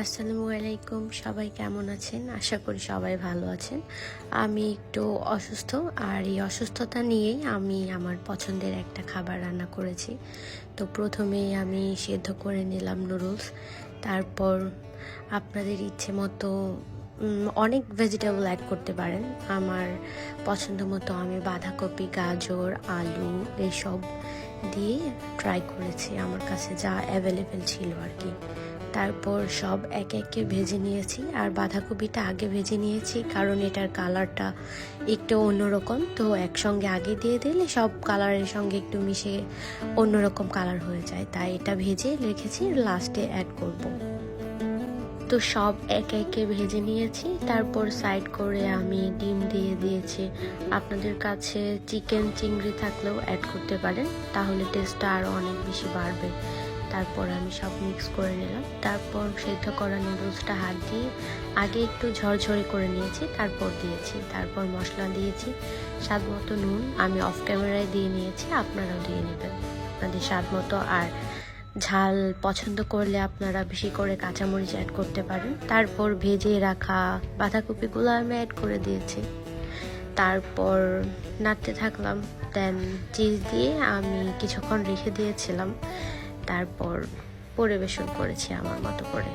আসসালামু আলাইকুম, সবাই কেমন আছেন? আশা করি সবাই ভালো আছেন। আমি একটু অসুস্থ, আর এই অসুস্থতা নিয়েই আমি আমার পছন্দের একটা খাবার রান্না করেছি। তো প্রথমেই আমি সেদ্ধ করে নিলাম নুডলস। তারপর আপনাদের ইচ্ছে মতো অনেক ভেজিটেবল অ্যাড করতে পারেন। আমার পছন্দ মতো আমি বাঁধাকপি, গাজর, আলু এসব দিয়ে ট্রাই করেছি, আমার কাছে যা অ্যাভেলেবেল ছিল আর কি। তারপর সব একে একে ভেজে নিয়েছি, আর বাঁধাকপিটা আগে ভেজে নিয়েছি কারণ এটার কালারটা একটু অন্যরকম। তো একসঙ্গে আগে দিয়ে দিলে সব কালারের সঙ্গে একটু মিশে অন্যরকম কালার হয়ে যায়, তাই এটা ভেজে রেখেছি, লাস্টে অ্যাড করব। তো সব একে একে ভেজে নিয়েছি। তারপর সাইড করে আমি ডিম দিয়ে দিয়েছি। আপনাদের কাছে চিকেন চিংড়ি থাকলেও অ্যাড করতে পারেন, তাহলে টেস্টটা আরও অনেক বেশি বাড়বে। তারপর আমি সব মিক্স করে নিলাম। তারপর সেদ্ধ করা নুডলসটা হাত দিয়ে আগে একটু ঝরঝরে করে নিয়েছি, তারপর দিয়েছি। তারপর মশলা দিয়েছি, স্বাদ মতো নুন আমি অফ ক্যামেরায় দিয়ে নিয়েছি, আপনারাও দিয়ে নেবেন আপনাদের স্বাদ মতো। আর ঝাল পছন্দ করলে আপনারা বেশি করে কাঁচামরিচ অ্যাড করতে পারেন। তারপর ভেজে রাখা বাঁধাকপিগুলো আমি অ্যাড করে দিয়েছি। তারপর নাড়তে থাকলাম। দেন চিজ দিয়ে আমি কিছুক্ষণ রেখে দিয়েছিলাম। তারপর পরিবেশন করেছি আমার মতো করে।